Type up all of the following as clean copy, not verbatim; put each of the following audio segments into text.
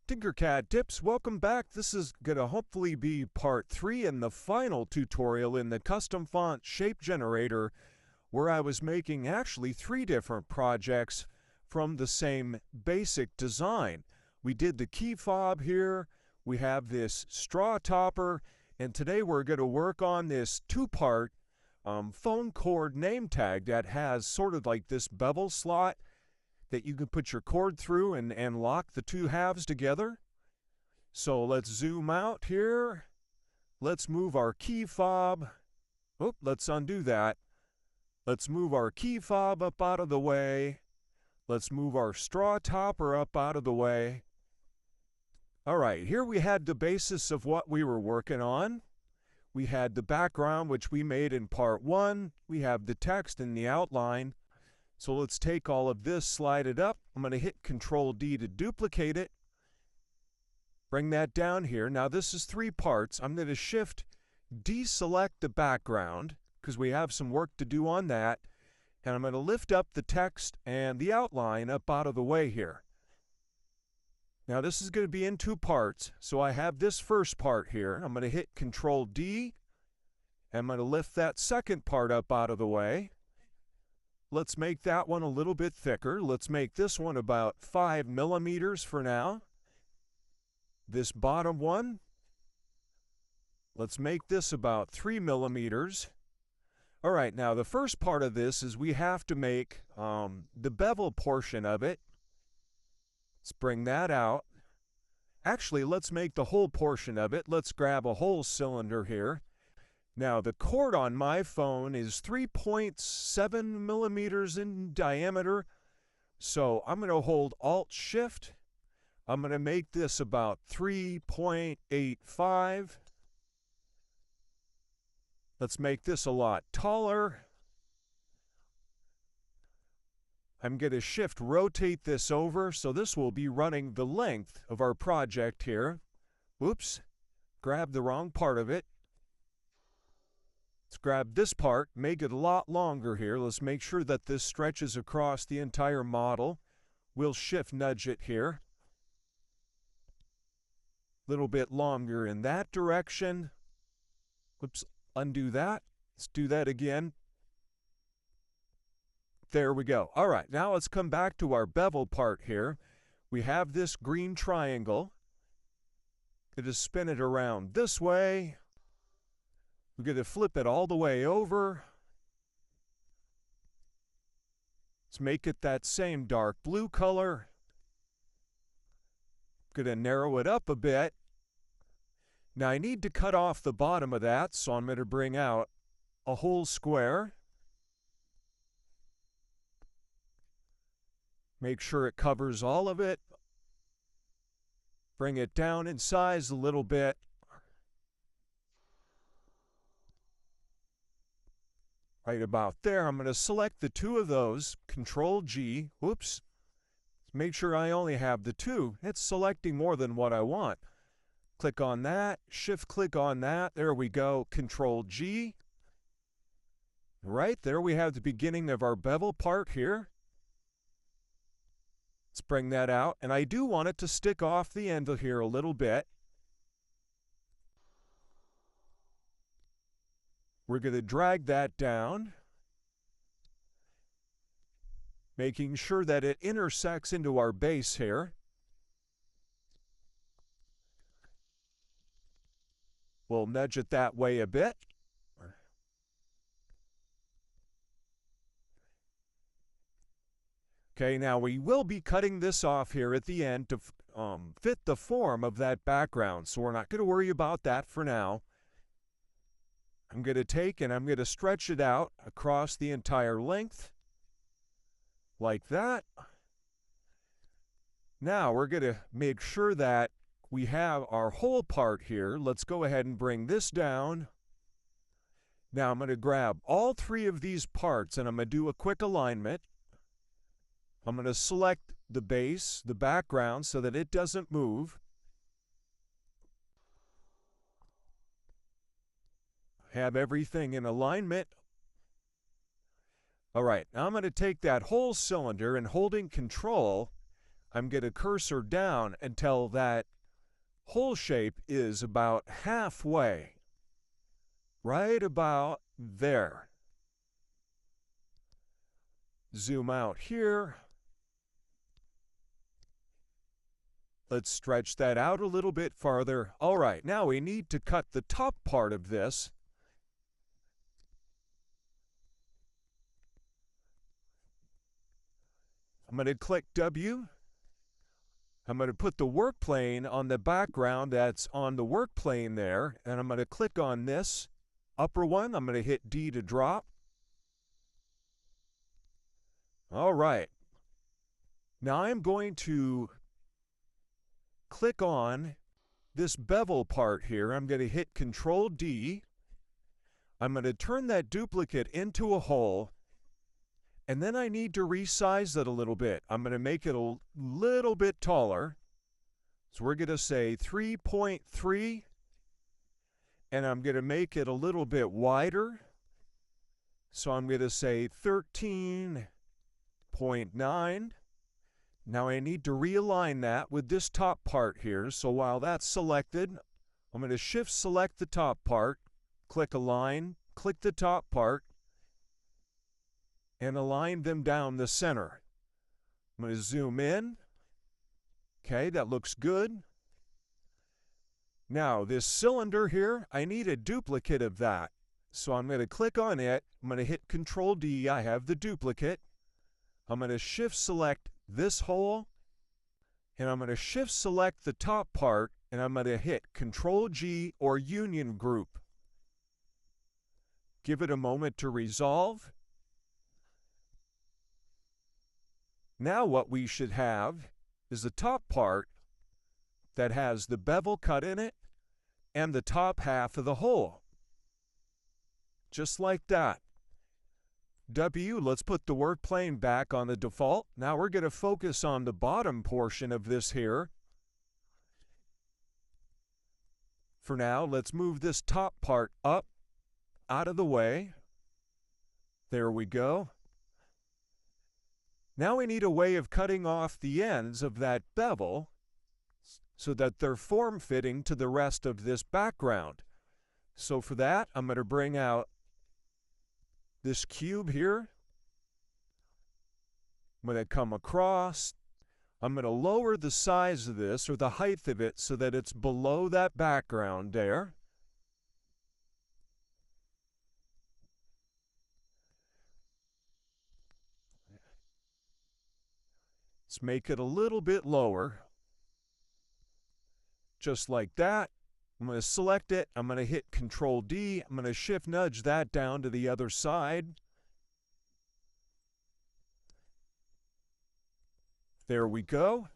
TinkerCAD tips, welcome back. This is going to hopefully be part 3 and the final tutorial in the custom font shape generator, where I was making actually 3 different projects from the same basic design. We did the key fob here, we have this straw topper, and today we're going to work on this 2-part phone cord name tag that has sort of like this bevel slot that you can put your cord through and lock the 2 halves together. So let's zoom out here. Let's move our key fob. Oh, let's undo that. Let's move our key fob up out of the way. Let's move our straw topper up out of the way. All right, here we had the basis of what we were working on. We had the background, which we made in part 1. We have the text in the outline. So let's take all of this, slide it up. I'm going to hit Control D to duplicate it. Bring that down here. Now this is 3 parts. I'm going to Shift deselect the background because we have some work to do on that. And I'm going to lift up the text and the outline up out of the way here. Now this is going to be in 2 parts. So I have this first part here. I'm going to hit Control D. And I'm going to lift that second part up out of the way. Let's make that one a little bit thicker. Let's make this one about 5 millimeters for now. This bottom one, let's make this about 3 millimeters. All right, now the first part of this is we have to make the bevel portion of it. Let's bring that out. Actually, let's make the whole portion of it. Let's grab a whole cylinder here. Now, the cord on my phone is 3.7 millimeters in diameter, so I'm going to hold Alt-Shift. I'm going to make this about 3.85. Let's make this a lot taller. I'm going to Shift rotate this over, so this will be running the length of our project here. Whoops, grabbed the wrong part of it. Let's grab this part, make it a lot longer here. Let's make sure that this stretches across the entire model. We'll Shift nudge it here. A little bit longer in that direction. Whoops, undo that. Let's do that again. There we go. All right, now let's come back to our bevel part here. We have this green triangle. Going to spin it around this way. We're going to flip it all the way over. Let's make it that same dark blue color. Going to narrow it up a bit. Now I need to cut off the bottom of that, so I'm going to bring out a whole square. Make sure it covers all of it. Bring it down in size a little bit. Right about there. I'm going to select the 2 of those, Control G, whoops, make sure I only have the 2. It's selecting more than what I want. Click on that, Shift click on that, there we go, Control G. Right there we have the beginning of our bevel part here. Let's bring that out, and I do want it to stick off the end of here a little bit. We're going to drag that down, making sure that it intersects into our base here. We'll nudge it that way a bit. Okay, now we will be cutting this off here at the end to fit the form of that background, so we're not going to worry about that for now. I'm going to take and I'm going to stretch it out across the entire length, like that. Now we're going to make sure that we have our whole part here. Let's go ahead and bring this down. Now I'm going to grab all 3 of these parts and I'm going to do a quick alignment. I'm going to select the base, the background, so that it doesn't move. Have everything in alignment. All right, now I'm going to take that whole cylinder and holding Control, I'm going to cursor down until that hole shape is about halfway. Right about there. Zoom out here. Let's stretch that out a little bit farther. All right, now we need to cut the top part of this. I'm going to click W. I'm going to put the work plane on the background that's on the work plane there, and I'm going to click on this upper one. I'm going to hit D to drop. All right. Now I'm going to click on this bevel part here. I'm going to hit Control D. I'm going to turn that duplicate into a hole, and then I need to resize it a little bit. I'm going to make it a little bit taller. So we're going to say 3.3, and I'm going to make it a little bit wider. So I'm going to say 13.9. Now I need to realign that with this top part here. So while that's selected, I'm going to shift select the top part, click Align, click the top part, and align them down the center. I'm going to zoom in. Okay, that looks good. Now this cylinder here, I need a duplicate of that. So I'm going to click on it. I'm going to hit Control D. I have the duplicate. I'm going to shift select this hole, and I'm going to shift select the top part, and I'm going to hit Control G or Union Group. Give it a moment to resolve. Now what we should have is the top part that has the bevel cut in it and the top half of the hole. Just like that. W, let's put the work plane back on the default. Now we're going to focus on the bottom portion of this here. For now, let's move this top part up, out of the way. There we go. Now we need a way of cutting off the ends of that bevel so that they're form-fitting to the rest of this background. So for that, I'm going to bring out this cube here. I'm going to come across. I'm going to lower the size of this, or the height of it, so that it's below that background there. Let's make it a little bit lower. Just like that. I'm going to select it. I'm going to hit Control D. I'm going to shift nudge that down to the other side. There we go.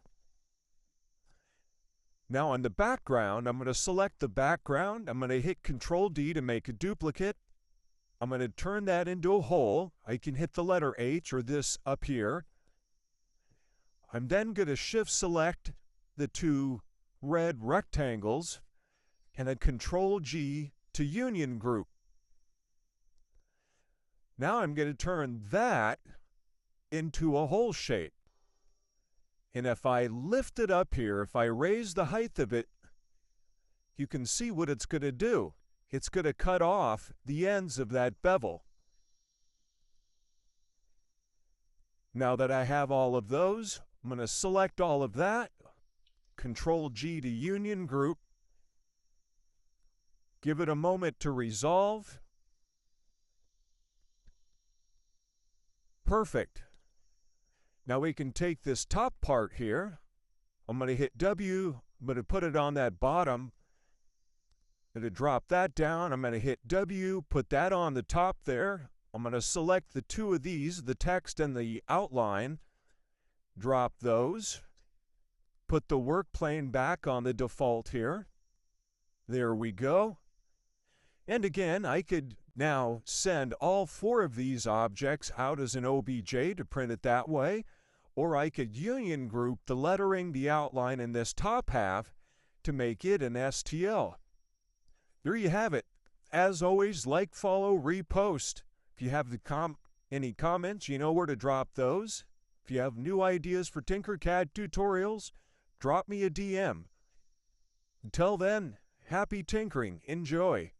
Now on the background, I'm going to select the background. I'm going to hit Control D to make a duplicate. I'm going to turn that into a hole. I can hit the letter H or this up here. I'm then going to shift select the two red rectangles and then Control G to Union Group. Now I'm going to turn that into a hole shape. And if I lift it up here, if I raise the height of it, you can see what it's going to do. It's going to cut off the ends of that bevel. Now that I have all of those, I'm going to select all of that, Control G to Union Group, give it a moment to resolve. Perfect. Now we can take this top part here. I'm going to hit W. I'm going to put it on that bottom. I'm going to drop that down. I'm going to hit W, put that on the top there. I'm going to select the two of these, the text and the outline. Drop those. Put the work plane back on the default here. There we go. And again, I could now send all four of these objects out as an OBJ to print it that way, or I could union group the lettering, the outline, and this top half to make it an STL. There you have it. As always, like, follow, repost. If you have any comments, you know where to drop those. If you have new ideas for TinkerCAD tutorials, drop me a DM. Until then, happy tinkering. Enjoy.